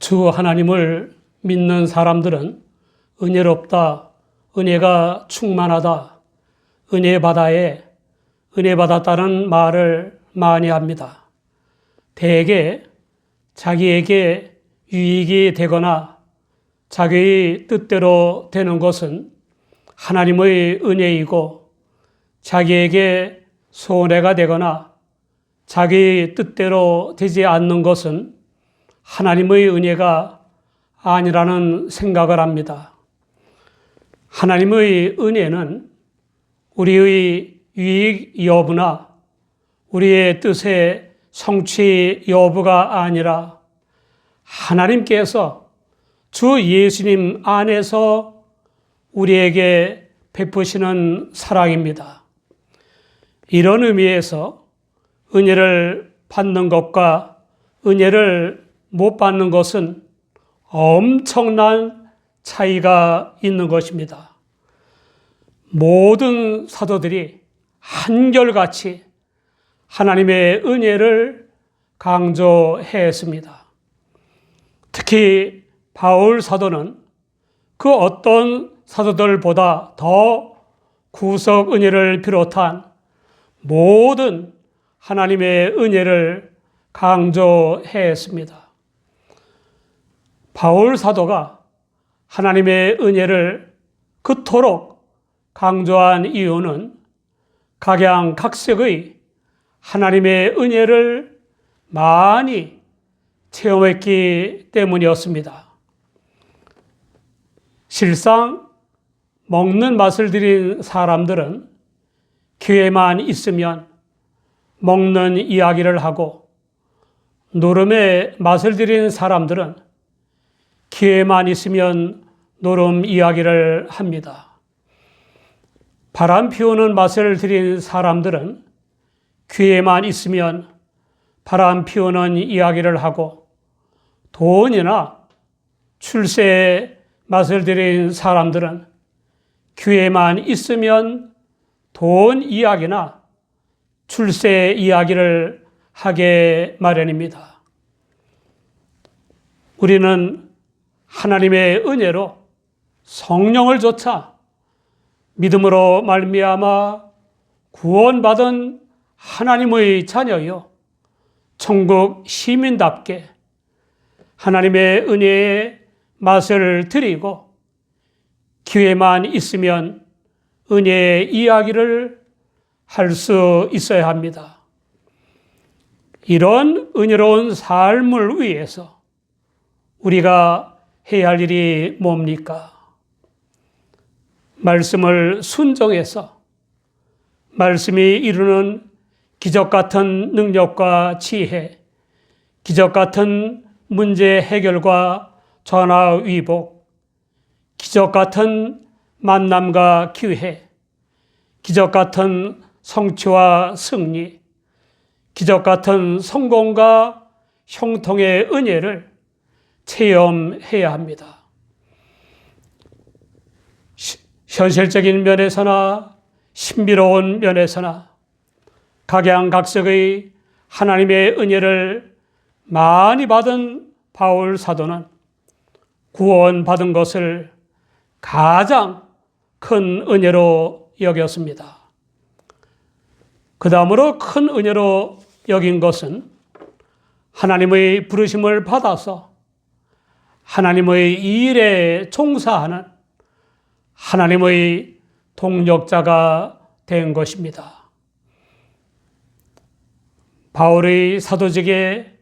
주 하나님을 믿는 사람들은 은혜롭다, 은혜가 충만하다, 은혜 바다에 은혜 받았다는 말을 많이 합니다. 대개 자기에게 유익이 되거나 자기의 뜻대로 되는 것은 하나님의 은혜이고, 자기에게 손해가 되거나 자기 뜻대로 되지 않는 것은 하나님의 은혜가 아니라는 생각을 합니다. 하나님의 은혜는 우리의 유익 여부나 우리의 뜻의 성취 여부가 아니라 하나님께서 주 예수님 안에서 우리에게 베푸시는 사랑입니다. 이런 의미에서 은혜를 받는 것과 은혜를 못 받는 것은 엄청난 차이가 있는 것입니다. 모든 사도들이 한결같이 하나님의 은혜를 강조했습니다. 특히 바울 사도는 그 어떤 사도들보다 더 구속 은혜를 비롯한 모든 하나님의 은혜를 강조했습니다. 바울 사도가 하나님의 은혜를 그토록 강조한 이유는 각양각색의 하나님의 은혜를 많이 체험했기 때문이었습니다. 실상 먹는 맛을 들인 사람들은 기회만 있으면 먹는 이야기를 하고, 노름의 맛을 들인 사람들은 기회만 있으면 노름 이야기를 합니다. 바람 피우는 맛을 들인 사람들은 기회만 있으면 바람 피우는 이야기를 하고, 돈이나 출세의 맛을 들인 사람들은 기회만 있으면 돈 이야기나 출세 이야기를 하게 마련입니다. 우리는 하나님의 은혜로 성령을 조차 믿음으로 말미암아 구원받은 하나님의 자녀요, 천국 시민답게 하나님의 은혜의 맛을 드리고, 기회만 있으면 은혜의 이야기를 할 수 있어야 합니다. 이런 은혜로운 삶을 위해서 우리가 해야 할 일이 뭡니까? 말씀을 순종해서 말씀이 이루는 기적 같은 능력과 지혜, 기적 같은 문제 해결과 전화 위복, 기적 같은 만남과 기회, 기적 같은 성취와 승리, 기적 같은 성공과 형통의 은혜를 체험해야 합니다. 현실적인 면에서나 신비로운 면에서나 각양각색의 하나님의 은혜를 많이 받은 바울 사도는 구원받은 것을 가장 큰 은혜로 여겼습니다. 그 다음으로 큰 은혜로 여긴 것은 하나님의 부르심을 받아서 하나님의 일에 종사하는 하나님의 동력자가 된 것입니다. 바울의 사도직에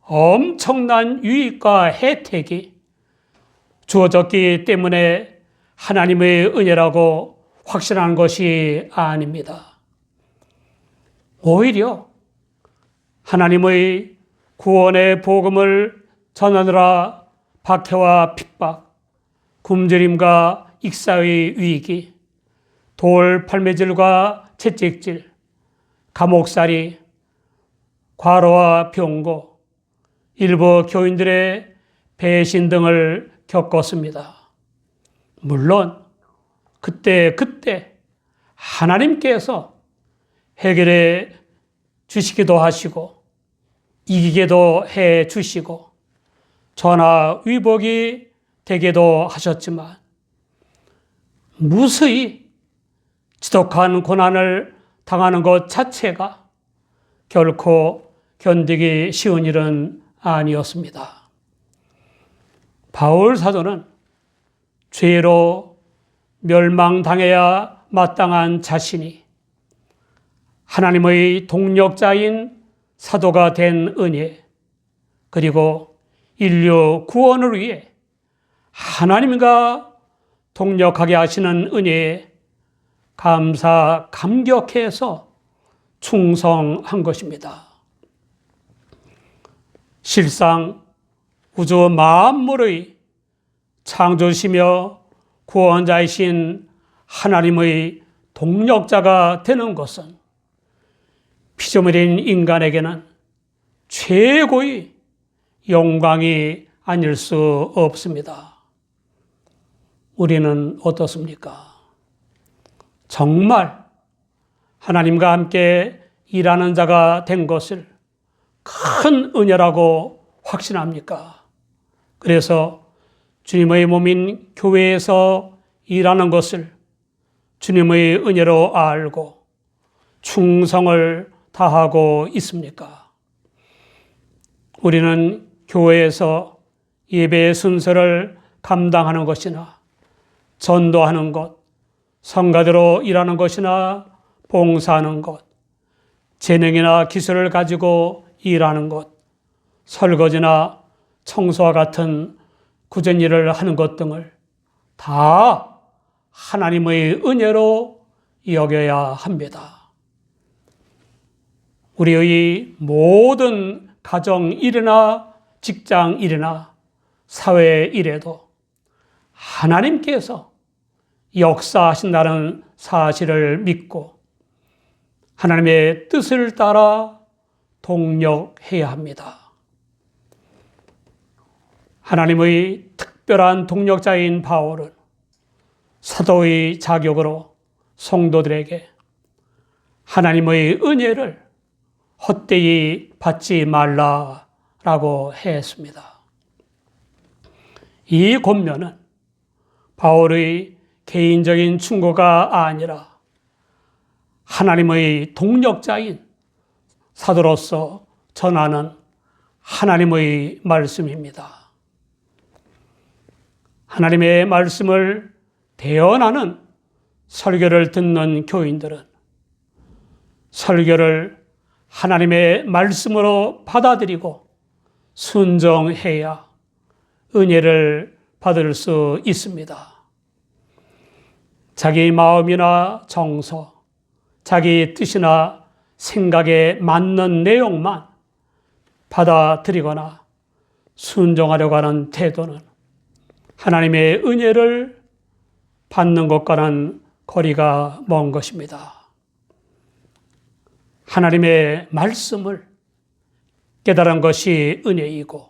엄청난 유익과 혜택이 주어졌기 때문에 하나님의 은혜라고 확신한 것이 아닙니다. 오히려 하나님의 구원의 복음을 전하느라 박해와 핍박, 굶주림과 익사의 위기, 돌 팔매질과 채찍질, 감옥살이, 과로와 병고, 일부 교인들의 배신 등을 겪었습니다. 물론 그때 하나님께서 해결해 주시기도 하시고 이기게도 해 주시고 전화위복이 되기도 하셨지만 무수히 지독한 고난을 당하는 것 자체가 결코 견디기 쉬운 일은 아니었습니다. 바울 사도는 죄로 멸망당해야 마땅한 자신이 하나님의 동력자인 사도가 된 은혜, 그리고 인류 구원을 위해 하나님과 동력하게 하시는 은혜에 감격해서 충성한 것입니다. 실상 우주 만물의 창조시며 구원자이신 하나님의 동력자가 되는 것은 피조물인 인간에게는 최고의 영광이 아닐 수 없습니다. 우리는 어떻습니까? 정말 하나님과 함께 일하는 자가 된 것을 큰 은혜라고 확신합니까? 그래서 주님의 몸인 교회에서 일하는 것을 주님의 은혜로 알고 충성을 다하고 있습니까? 우리는 교회에서 예배의 순서를 감당하는 것이나 전도하는 것, 성가대로 일하는 것이나 봉사하는 것, 재능이나 기술을 가지고 일하는 것, 설거지나 청소와 같은 굳은 일을 하는 것 등을 다 하나님의 은혜로 여겨야 합니다. 우리의 모든 가정 일이나 직장 일이나 사회 일에도 하나님께서 역사하신다는 사실을 믿고 하나님의 뜻을 따라 동력해야 합니다. 하나님의 특별한 동력자인 바울은 사도의 자격으로 성도들에게 하나님의 은혜를 헛되이 받지 말라라고 했습니다. 이 권면은 바울의 개인적인 충고가 아니라 하나님의 동력자인 사도로서 전하는 하나님의 말씀입니다. 하나님의 말씀을 대언하는 설교를 듣는 교인들은 설교를 하나님의 말씀으로 받아들이고 순종해야 은혜를 받을 수 있습니다. 자기 마음이나 정서, 자기 뜻이나 생각에 맞는 내용만 받아들이거나 순종하려고 하는 태도는 하나님의 은혜를 받는 것과는 거리가 먼 것입니다. 하나님의 말씀을 깨달은 것이 은혜이고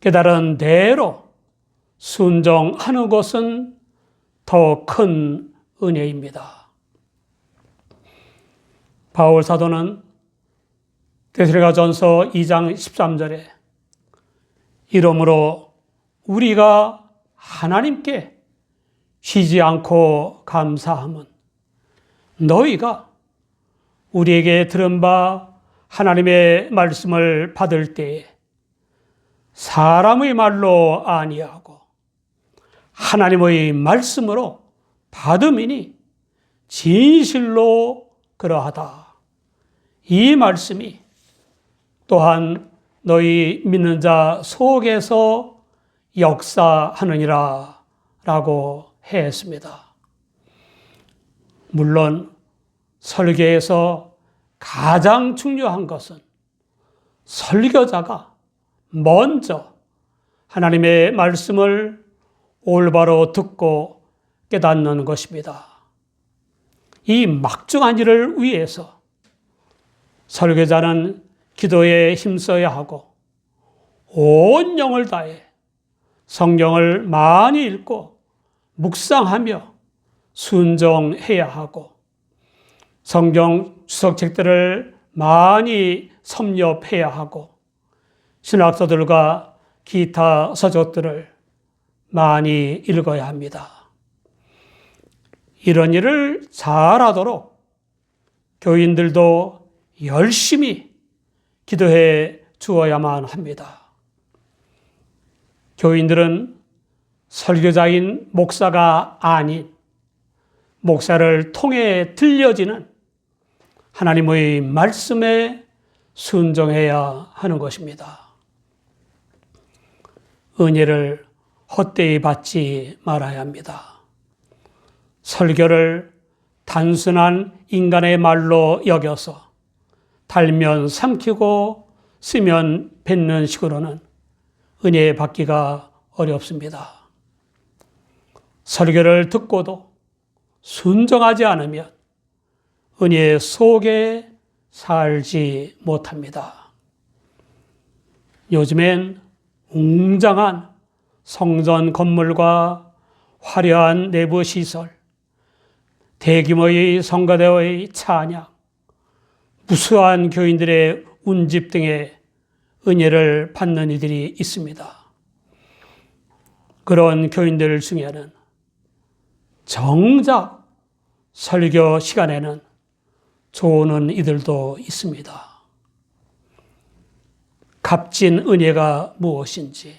깨달은 대로 순종하는 것은 더 큰 은혜입니다. 바울 사도는 데살로니가전서 2장 13절에 이러므로 우리가 하나님께 쉬지 않고 감사함은 너희가 우리에게 들은 바 하나님의 말씀을 받을 때에 사람의 말로 아니하고 하나님의 말씀으로 받음이니 진실로 그러하다. 이 말씀이 또한 너희 믿는 자 속에서 역사하느니라 라고 했습니다. 물론 설교에서 가장 중요한 것은 설교자가 먼저 하나님의 말씀을 올바로 듣고 깨닫는 것입니다. 이 막중한 일을 위해서 설교자는 기도에 힘써야 하고 온 영을 다해 성경을 많이 읽고 묵상하며 순종해야 하고 성경 주석책들을 많이 섭렵해야 하고 신학서들과 기타 서적들을 많이 읽어야 합니다. 이런 일을 잘하도록 교인들도 열심히 기도해 주어야만 합니다. 교인들은 설교자인 목사가 아닌 목사를 통해 들려지는 하나님의 말씀에 순종해야 하는 것입니다. 은혜를 헛되이 받지 말아야 합니다. 설교를 단순한 인간의 말로 여겨서 달면 삼키고 쓰면 뱉는 식으로는 은혜 받기가 어렵습니다. 설교를 듣고도 순종하지 않으면 은혜 속에 살지 못합니다. 요즘엔 웅장한 성전 건물과 화려한 내부 시설, 대규모의 성가대의 찬양, 무수한 교인들의 운집 등의 은혜를 받는 이들이 있습니다. 그런 교인들 중에는 정작 설교 시간에는 조는 이들도 있습니다. 값진 은혜가 무엇인지,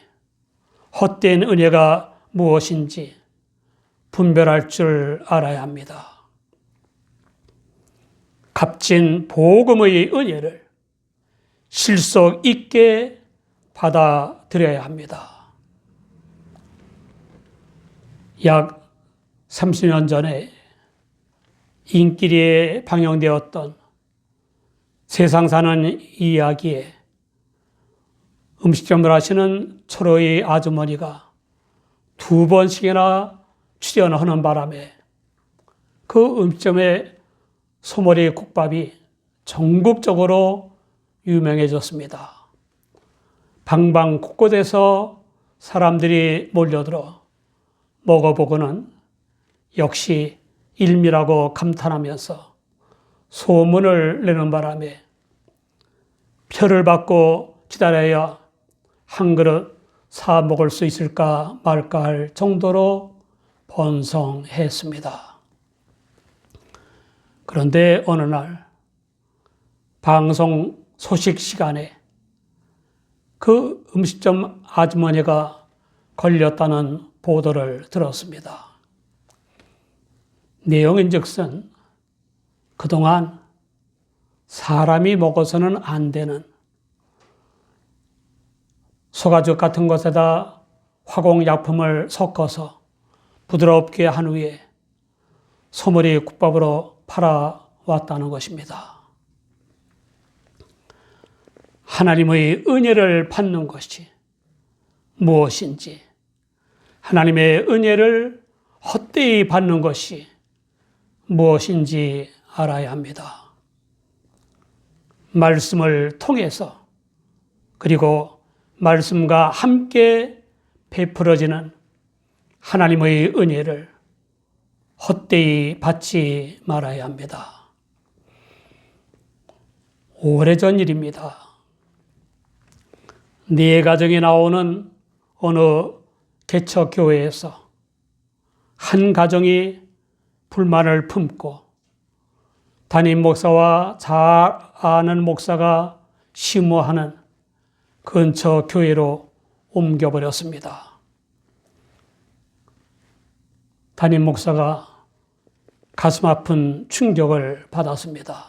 헛된 은혜가 무엇인지 분별할 줄 알아야 합니다. 값진 복음의 은혜를 실속 있게 받아들여야 합니다. 약 30년 전에 인기리에 방영되었던 세상 사는 이야기에 음식점을 하시는 초로의 아주머니가 2번씩이나 출연하는 바람에 그 음식점의 소머리 국밥이 전국적으로 유명해졌습니다. 방방 곳곳에서 사람들이 몰려들어 먹어보고는 역시 일미라고 감탄하면서 소문을 내는 바람에 표를 받고 기다려야 한 그릇 사 먹을 수 있을까 말까 할 정도로 번성했습니다. 그런데 어느 날 방송 소식 시간에 그 음식점 아주머니가 걸렸다는 보도를 들었습니다. 내용인즉슨 그동안 사람이 먹어서는 안 되는 소가죽 같은 것에다 화공약품을 섞어서 부드럽게 한 후에 소머리 국밥으로 팔아왔다는 것입니다. 하나님의 은혜를 받는 것이 무엇인지, 하나님의 은혜를 헛되이 받는 것이 무엇인지 알아야 합니다. 말씀을 통해서 그리고 말씀과 함께 베풀어지는 하나님의 은혜를 헛되이 받지 말아야 합니다. 오래전 일입니다. 네 가정이 나오는 어느 개척교회에서 한 가정이 불만을 품고 담임 목사와 잘 아는 목사가 심호하는 근처 교회로 옮겨버렸습니다. 담임 목사가 가슴 아픈 충격을 받았습니다.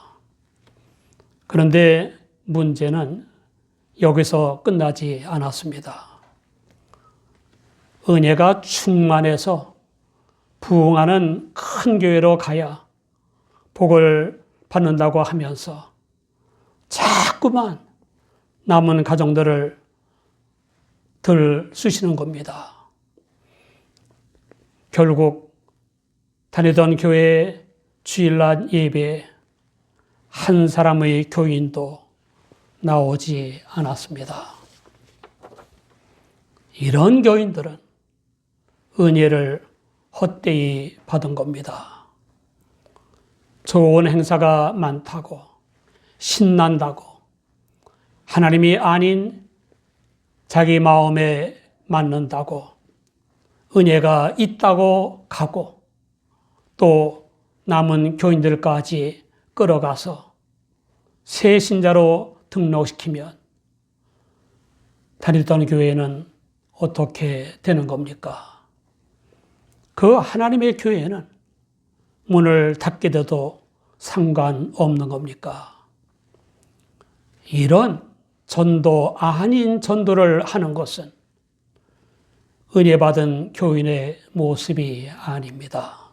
그런데 문제는 여기서 끝나지 않았습니다. 은혜가 충만해서 부흥하는 큰 교회로 가야 복을 받는다고 하면서 자꾸만 남은 가정들을 들쑤시는 겁니다. 결국 다니던 교회 주일날 예배에 한 사람의 교인도 나오지 않았습니다. 이런 교인들은 은혜를 헛되이 받은 겁니다. 좋은 행사가 많다고, 신난다고, 하나님이 아닌 자기 마음에 맞는다고 은혜가 있다고 가고 또 남은 교인들까지 끌어가서 새 신자로 등록시키면 다니던 교회는 어떻게 되는 겁니까? 그 하나님의 교회는 문을 닫게 돼도 상관없는 겁니까? 이런 전도 아닌 전도를 하는 것은 은혜 받은 교인의 모습이 아닙니다.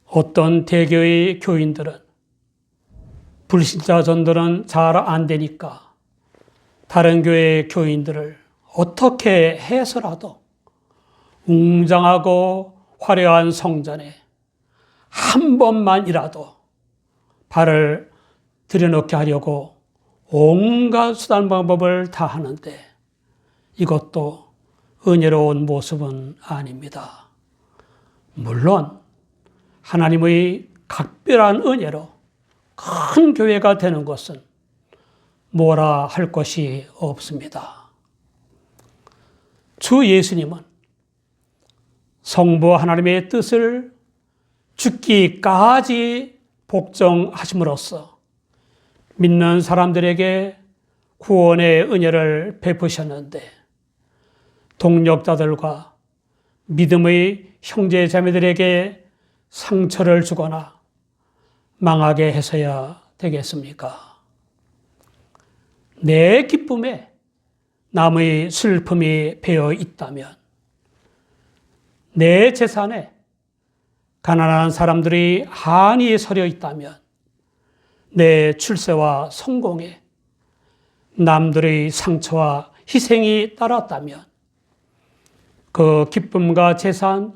어떤 대교의 교인들은 불신자 전도는 잘 안 되니까 다른 교회의 교인들을 어떻게 해서라도 웅장하고 화려한 성전에 한 번만이라도 발을 들여놓게 하려고 온갖 수단 방법을 다 하는데 이것도 은혜로운 모습은 아닙니다. 물론 하나님의 각별한 은혜로 큰 교회가 되는 것은 뭐라 할 것이 없습니다. 주 예수님은 성부 하나님의 뜻을 죽기까지 복종하심으로써 믿는 사람들에게 구원의 은혜를 베푸셨는데 동력자들과 믿음의 형제 자매들에게 상처를 주거나 망하게 해서야 되겠습니까? 내 기쁨에 남의 슬픔이 배어 있다면 내 재산에 가난한 사람들이 한이 서려 있다면 내 출세와 성공에 남들의 상처와 희생이 따랐다면 그 기쁨과 재산,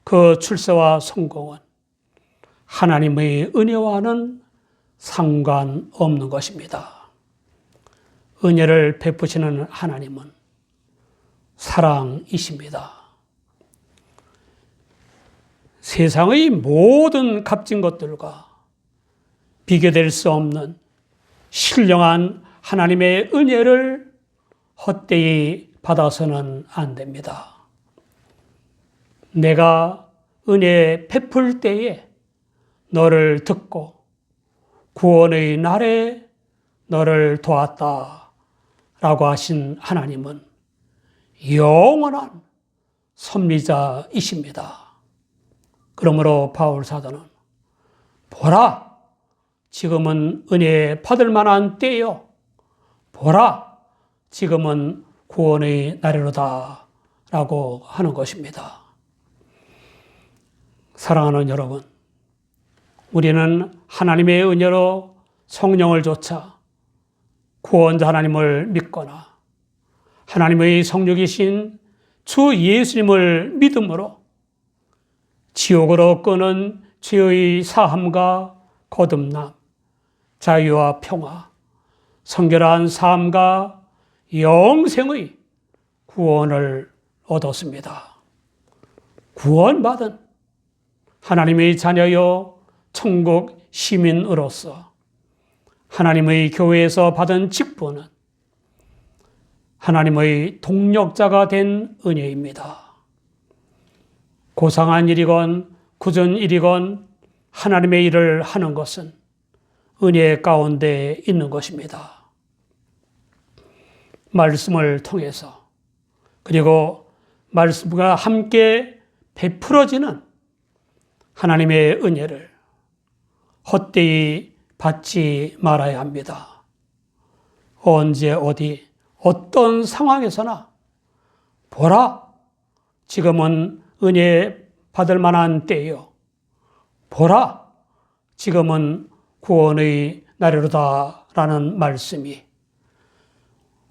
그 출세와 성공은 하나님의 은혜와는 상관없는 것입니다. 은혜를 베푸시는 하나님은 사랑이십니다. 세상의 모든 값진 것들과 비교될 수 없는 신령한 하나님의 은혜를 헛되이 받아서는 안 됩니다. 내가 은혜 베풀 때에 너를 듣고 구원의 날에 너를 도왔다 라고 하신 하나님은 영원한 섭리자이십니다. 그러므로 바울 사도는 보라, 지금은 은혜 받을 만한 때요. 보라, 지금은 구원의 날이로다 라고 하는 것입니다. 사랑하는 여러분, 우리는 하나님의 은혜로 성령을 좇아 구원자 하나님을 믿거나 하나님의 성육이신 주 예수님을 믿음으로 지옥으로 끄는 죄의 사함과 거듭남, 자유와 평화, 성결한 삶과 영생의 구원을 얻었습니다. 구원받은 하나님의 자녀여 천국 시민으로서 하나님의 교회에서 받은 직분은 하나님의 동력자가 된 은혜입니다. 고상한 일이건 굳은 일이건 하나님의 일을 하는 것은 은혜 가운데 있는 것입니다. 말씀을 통해서 그리고 말씀과 함께 베풀어지는 하나님의 은혜를 헛되이 받지 말아야 합니다. 언제 어디 어떤 상황에서나 보라, 지금은 은혜 받을 만한 때요. 보라, 지금은 구원의 날이로다라는 말씀이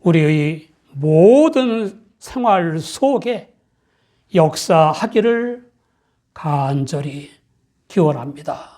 우리의 모든 생활 속에 역사하기를 간절히 기원합니다.